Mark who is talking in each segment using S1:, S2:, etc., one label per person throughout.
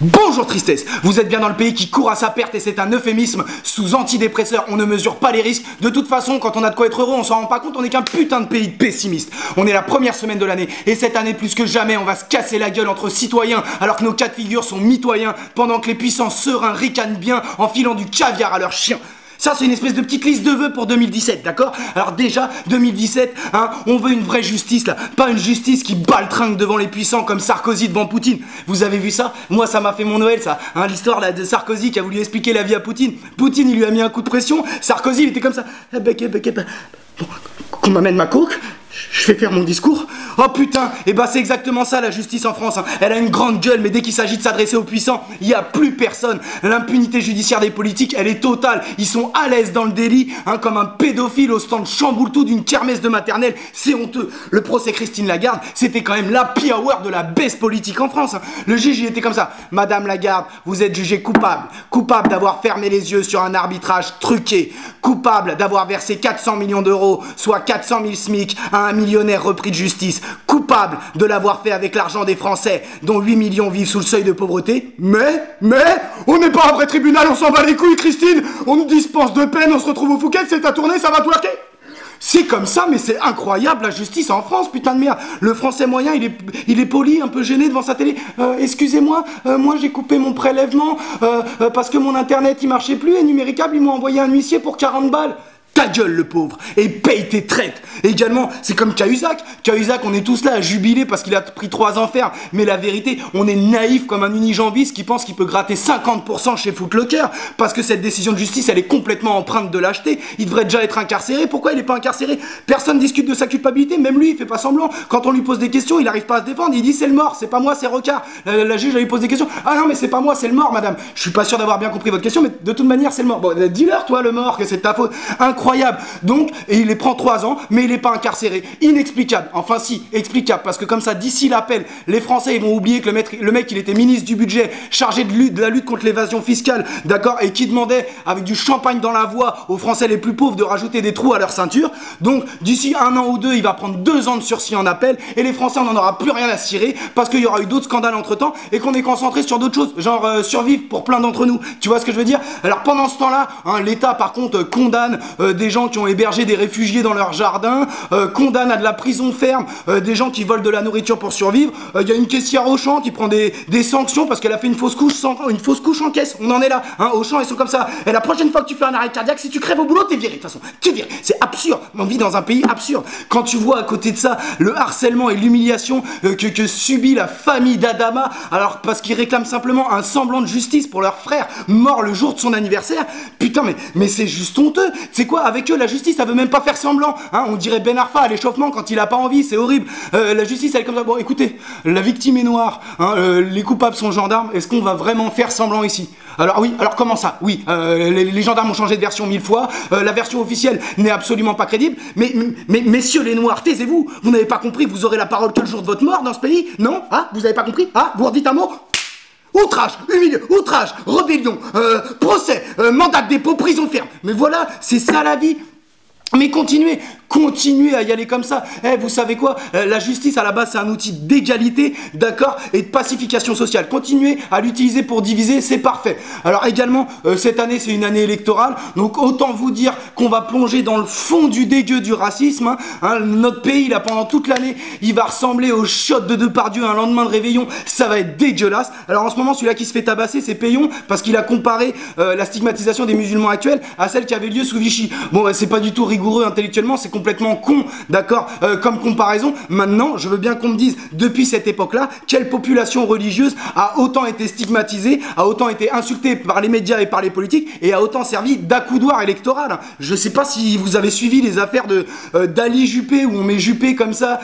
S1: Bonjour tristesse, vous êtes bien dans le pays qui court à sa perte et c'est un euphémisme. Sous antidépresseurs, on ne mesure pas les risques. De toute façon, quand on a de quoi être heureux, on s'en rend pas compte, on est qu'un putain de pays de pessimistes. On est la première semaine de l'année et cette année plus que jamais, on va se casser la gueule entre citoyens alors que nos cas de figure sont mitoyens pendant que les puissants sereins ricanent bien en filant du caviar à leurs chiens. Ça, c'est une espèce de petite liste de vœux pour 2017, d'accord? Alors déjà, 2017, hein, on veut une vraie justice, là. Pas une justice qui baltringue devant les puissants comme Sarkozy devant Poutine. Vous avez vu ça? Moi, ça m'a fait mon Noël, ça. Hein, l'histoire là de Sarkozy qui a voulu expliquer la vie à Poutine. Poutine, il lui a mis un coup de pression. Sarkozy, il était comme ça. Bon, qu'on m'amène ma coke, je vais faire mon discours. Oh putain, et bah c'est exactement ça la justice en France, hein. Elle a une grande gueule, mais dès qu'il s'agit de s'adresser aux puissants, il n'y a plus personne. L'impunité judiciaire des politiques, elle est totale. Ils sont à l'aise dans le délit, hein, comme un pédophile au stand chamboule-tout d'une kermesse de maternelle. C'est honteux. Le procès Christine Lagarde, c'était quand même l'happy hour de la baisse politique en France, hein. Le juge, il était comme ça. Madame Lagarde, vous êtes jugée coupable. Coupable d'avoir fermé les yeux sur un arbitrage truqué. Coupable d'avoir versé 400 millions d'euros, soit 400 000 SMIC, à un millionnaire repris de justice. Coupable de l'avoir fait avec l'argent des Français, dont 8 millions vivent sous le seuil de pauvreté. Mais, on n'est pas un vrai tribunal, on s'en bat les couilles, Christine. On nous dispense de peine, on se retrouve au Fouquet, c'est à tourner, ça va twerker. C'est comme ça, mais c'est incroyable la justice en France, putain de merde. Le français moyen, il est poli, un peu gêné devant sa télé. Excusez-moi, moi j'ai coupé mon prélèvement parce que mon internet il marchait plus et numéricable, ils m'ont envoyé un huissier pour 40 balles. Ta gueule le pauvre, et paye tes traites. Et également, c'est comme Cahuzac. Cahuzac, on est tous là à jubiler parce qu'il a pris 3 ans ferme. Mais la vérité, on est naïf comme un unijambiste qui pense qu'il peut gratter 50% chez Footlocker parce que cette décision de justice, elle est complètement empreinte de lâcheté. Il devrait déjà être incarcéré. Pourquoi il n'est pas incarcéré? Personne discute de sa culpabilité, même lui, il fait pas semblant. Quand on lui pose des questions, il arrive pas à se défendre. Il dit c'est le mort, c'est pas moi, c'est Rocard. La juge, elle lui pose des questions. Ah non, mais c'est pas moi, c'est le mort, madame. Je suis pas sûr d'avoir bien compris votre question, mais de toute manière, c'est le mort. Bon, dis-leur, toi, le mort, que c'est de ta faute. Incroyable. Donc, et il les prend 3 ans, mais il n'est pas incarcéré. Inexplicable. Enfin si, explicable, parce que comme ça, d'ici l'appel, les Français, ils vont oublier que le mec, il était ministre du budget, chargé de la lutte contre l'évasion fiscale, d'accord, et qui demandait, avec du champagne dans la voix, aux Français les plus pauvres de rajouter des trous à leur ceinture. Donc, d'ici 1 an ou 2, il va prendre 2 ans de sursis en appel, et les Français, on n'en aura plus rien à cirer, parce qu'il y aura eu d'autres scandales entre-temps, et qu'on est concentré sur d'autres choses, genre survivre pour plein d'entre nous. Tu vois ce que je veux dire? Alors, pendant ce temps-là, hein, l'État, par contre, condamne des gens qui ont hébergé des réfugiés dans leur jardin, condamne à de la prison ferme des gens qui volent de la nourriture pour survivre. Il y a une caissière Auchan qui prend des sanctions parce qu'elle a fait une fausse couche en caisse. On en est là, hein, Auchan, ils sont comme ça. Et la prochaine fois que tu fais un arrêt cardiaque, si tu crèves au boulot, t'es viré de toute façon. T'es viré. C'est absurde. On vit dans un pays absurde. Quand tu vois à côté de ça le harcèlement et l'humiliation que subit la famille d'Adama, alors parce qu'ils réclament simplement un semblant de justice pour leur frère mort le jour de son anniversaire, putain, mais c'est juste honteux. C'est quoi, avec eux, la justice, ça veut même pas faire semblant, hein. On dirait Ben Arfa à l'échauffement quand il a pas envie, c'est horrible. La justice, elle est comme ça. Bon, écoutez, la victime est noire, hein, les coupables sont gendarmes. Est-ce qu'on va vraiment faire semblant ici? Alors oui, alors comment ça? Oui, les gendarmes ont changé de version 1000 fois, la version officielle n'est absolument pas crédible, mais messieurs les noirs, taisez-vous, vous n'avez pas compris, vous aurez la parole que le jour de votre mort dans ce pays? Non? Ah, vous avez pas compris? Ah, vous redites un mot? Outrage, outrage, rébellion, procès, mandat de dépôt, prison ferme. Mais voilà, c'est ça la vie. Mais continuez à y aller comme ça. Vous savez quoi? La justice, à la base, c'est un outil d'égalité, d'accord, et de pacification sociale. Continuez à l'utiliser pour diviser, c'est parfait. Alors également, cette année, c'est une année électorale, donc autant vous dire qu'on va plonger dans le fond du dégueu du racisme, hein. Notre pays, là, pendant toute l'année, il va ressembler au shot de Depardieu un lendemain de réveillon. Ça va être dégueulasse. Alors en ce moment, celui-là qui se fait tabasser, c'est Payon, parce qu'il a comparé la stigmatisation des musulmans actuels à celle qui avait lieu sous Vichy. Bon, c'est pas du tout rigoureux intellectuellement, c'est complètement con, d'accord, comme comparaison. Maintenant, je veux bien qu'on me dise, depuis cette époque-là, quelle population religieuse a autant été stigmatisée, a autant été insultée par les médias et par les politiques, et a autant servi d'accoudoir électoral. Je sais pas si vous avez suivi les affaires d'Ali Juppé, où on met Juppé comme ça,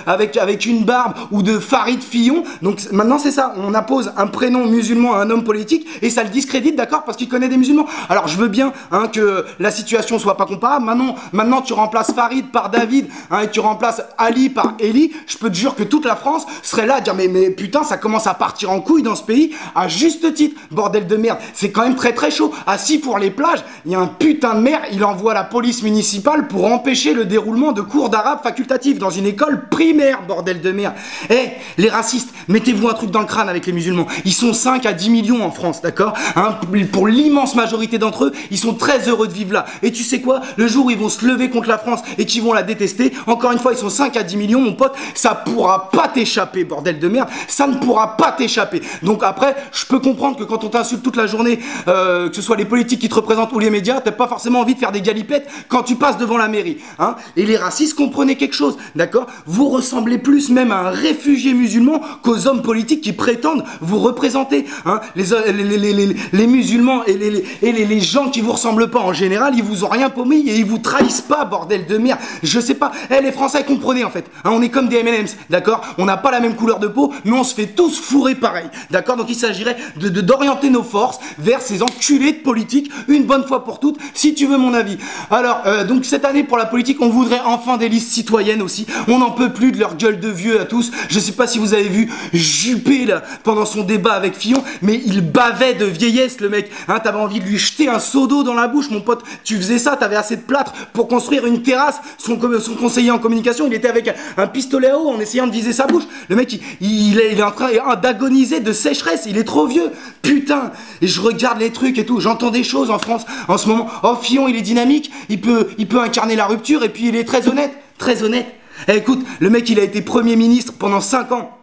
S1: avec une barbe, ou de Farid Fillon. Donc maintenant, c'est ça, on appose un prénom musulman à un homme politique, et ça le discrédite, d'accord, parce qu'il connaît des musulmans. Alors je veux bien, hein, que la situation soit pas comparable. Maintenant tu remplaces Farid par David, hein, et tu remplaces Ali par Eli, je peux te jurer que toute la France serait là à dire mais putain, ça commence à partir en couille dans ce pays, à juste titre, bordel de merde. C'est quand même très chaud. À Sifour-les-Plages, il y a un putain de maire, il envoie la police municipale pour empêcher le déroulement de cours d'arabe facultatifs dans une école primaire, bordel de merde. Eh, les racistes, mettez-vous un truc dans le crâne avec les musulmans. Ils sont 5 à 10 millions en France, d'accord, hein, pour l'immense majorité d'entre eux, ils sont très heureux de vivre là. Et tu sais quoi, le jour où ils vont se lever contre la France et qu'ils vont la détester, encore une fois, ils sont 5 à 10 millions, mon pote, ça pourra pas t'échapper, bordel de merde, ça ne pourra pas t'échapper. Donc après, je peux comprendre que quand on t'insulte toute la journée, que ce soit les politiques qui te représentent ou les médias, t'as pas forcément envie de faire des galipettes quand tu passes devant la mairie, hein. Et les racistes, comprenez quelque chose, d'accord, vous ressemblez plus même à un réfugié musulman qu'aux hommes politiques qui prétendent vous représenter, hein. Les musulmans et les gens qui vous ressemblent pas en général, ils vous ont rien paumé et ils vous trahissent pas, bordel de merde. Je sais pas, les Français, comprenez en fait, hein, on est comme des M&M's, d'accord, on n'a pas la même couleur de peau, mais on se fait tous fourrer pareil, d'accord. Donc il s'agirait d'orienter nos forces vers ces enculés de politique une bonne fois pour toutes, si tu veux mon avis. Alors, donc cette année pour la politique, on voudrait enfin des listes citoyennes aussi. On n'en peut plus de leur gueule de vieux à tous. Je sais pas si vous avez vu Juppé là, pendant son débat avec Fillon, mais il bavait de vieillesse le mec, hein, t'avais envie de lui jeter un seau d'eau dans la bouche, mon pote. Tu faisais ça, t'avais assez de plâtre pour construire une terrasse. Son conseiller en communication, il était avec un pistolet à eau en essayant de viser sa bouche. Le mec, il est en train d'agoniser de sécheresse, il est trop vieux, putain. Et je regarde les trucs et tout, j'entends des choses en France en ce moment. Oh, Fillon, il est dynamique, il peut incarner la rupture et puis il est très honnête, très honnête. Eh, écoute, le mec, il a été Premier ministre pendant 5 ans.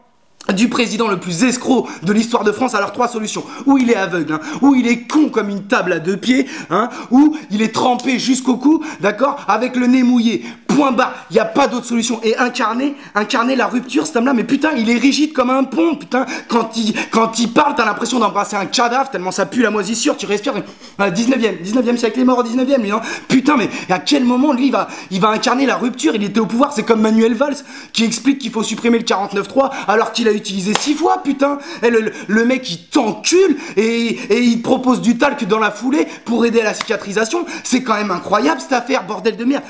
S1: Du président le plus escroc de l'histoire de France. Alors 3 solutions, ou il est aveugle, hein, ou il est con comme une table à 2 pieds, hein, ou il est trempé jusqu'au cou, d'accord, avec le nez mouillé, point barre, il n'y a pas d'autre solution. Et incarner la rupture, cet homme-là, mais putain, il est rigide comme un pont, putain, quand il parle, t'as l'impression d'embrasser un cadavre, tellement ça pue la moisissure, tu respires, 19e siècle, il est mort au 19e, lui, non, putain, mais à quel moment, lui, il va incarner la rupture, il était au pouvoir, c'est comme Manuel Valls, qui explique qu'il faut supprimer le 49.3, alors qu'il a utilisé 6 fois, putain. Et le mec, il t'encule et il propose du talc dans la foulée pour aider à la cicatrisation. C'est quand même incroyable cette affaire, bordel de merde.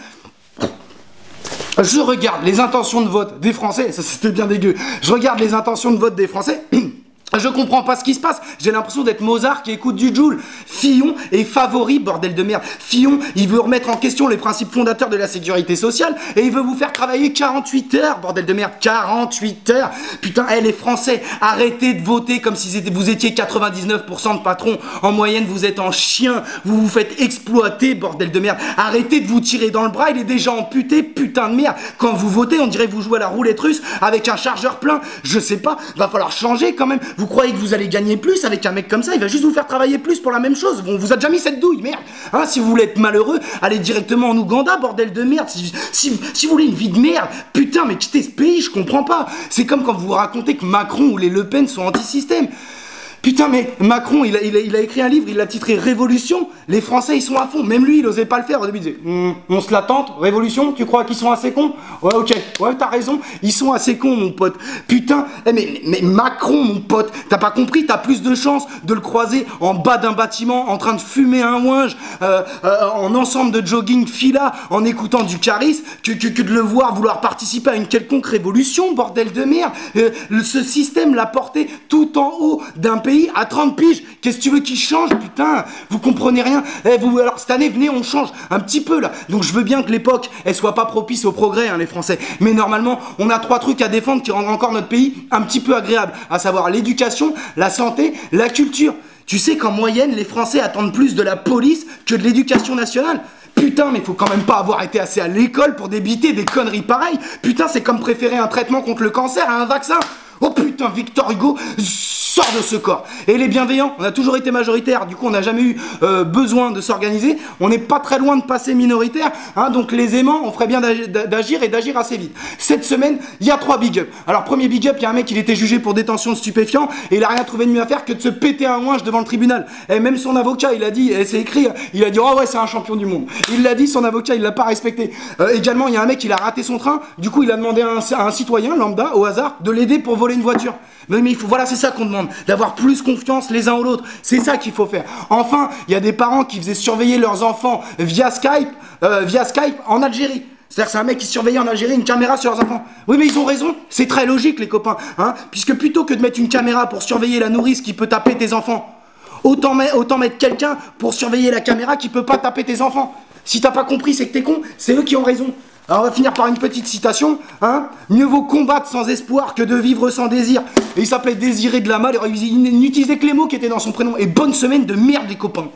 S1: Je regarde les intentions de vote des Français, ça c'était bien dégueu. Je regarde les intentions de vote des Français. Je comprends pas ce qui se passe, j'ai l'impression d'être Mozart qui écoute du Joule. Fillon est favori, bordel de merde. Fillon, il veut remettre en question les principes fondateurs de la sécurité sociale et il veut vous faire travailler 48 heures, bordel de merde, 48 heures. Putain, les Français, arrêtez de voter comme si vous étiez 99% de patrons. En moyenne, vous êtes en chien, vous vous faites exploiter, bordel de merde. Arrêtez de vous tirer dans le bras, il est déjà amputé, putain de merde. Quand vous votez, on dirait que vous jouez à la roulette russe avec un chargeur plein. Je sais pas, va falloir changer quand même. Vous croyez que vous allez gagner plus avec un mec comme ça? Il va juste vous faire travailler plus pour la même chose. On vous a déjà mis cette douille, merde, hein. Si vous voulez être malheureux, allez directement en Ouganda, bordel de merde. Si vous voulez une vie de merde, putain, mais quittez ce pays, je comprends pas. C'est comme quand vous racontez que Macron ou les Le Pen sont anti-système. Putain, mais Macron, il a écrit un livre, il l'a titré Révolution. Les Français, ils sont à fond. Même lui, il osait pas le faire. Au début, il disait on se la tente, Révolution, tu crois qu'ils sont assez cons? Ouais, ok, ouais, t'as raison, ils sont assez cons, mon pote. Putain, mais Macron, mon pote, t'as pas compris? T'as plus de chances de le croiser en bas d'un bâtiment, en train de fumer un ouinge, en ensemble de jogging fila, en écoutant du Caris, que de le voir vouloir participer à une quelconque révolution, bordel de merde. Ce système l'a porté tout en haut d'un pays à 30 piges. Qu'est-ce que tu veux qu'il change, putain? Vous comprenez rien. Alors cette année, venez, on change un petit peu là. Donc je veux bien que l'époque, elle soit pas propice au progrès, hein, les Français. Mais normalement, on a 3 trucs à défendre qui rendent encore notre pays un petit peu agréable. À savoir l'éducation, la santé, la culture. Tu sais qu'en moyenne, les Français attendent plus de la police que de l'éducation nationale. Putain, mais faut quand même pas avoir été assez à l'école pour débiter des conneries pareilles. Putain, c'est comme préférer un traitement contre le cancer à un vaccin. Oh putain, Victor Hugo sort de ce corps. Et les bienveillants, on a toujours été majoritaire, du coup on n'a jamais eu besoin de s'organiser, on n'est pas très loin de passer minoritaire, hein, donc les aimants, on ferait bien d'agir et d'agir assez vite. Cette semaine, il y a 3 big up. Alors premier big up, il y a un mec, il était jugé pour détention de stupéfiants et il a rien trouvé de mieux à faire que de se péter un ouinge devant le tribunal. Et même son avocat, il a dit, et c'est écrit, il a dit oh ouais c'est un champion du monde. Il l'a dit, son avocat, il l'a pas respecté. Également, il y a un mec, il a raté son train, du coup il a demandé à un citoyen lambda, au hasard, de l'aider pour voler une voiture. Mais il faut, voilà, c'est ça qu'on demande, d'avoir plus confiance les uns aux autres. C'est ça qu'il faut faire. Enfin, il y a des parents qui faisaient surveiller leurs enfants via Skype en Algérie. C'est-à-dire c'est un mec qui surveillait en Algérie une caméra sur leurs enfants. Oui mais ils ont raison, c'est très logique les copains, hein, puisque plutôt que de mettre une caméra pour surveiller la nourrice qui peut taper tes enfants, autant mettre quelqu'un pour surveiller la caméra qui peut pas taper tes enfants. Si t'as pas compris, c'est que t'es con, c'est eux qui ont raison. Alors on va finir par une petite citation, hein. Mieux vaut combattre sans espoir que de vivre sans désir. Et il s'appelait Désiré de la Malle, il n'utilisait que les mots qui étaient dans son prénom. Et bonne semaine de merde les copains.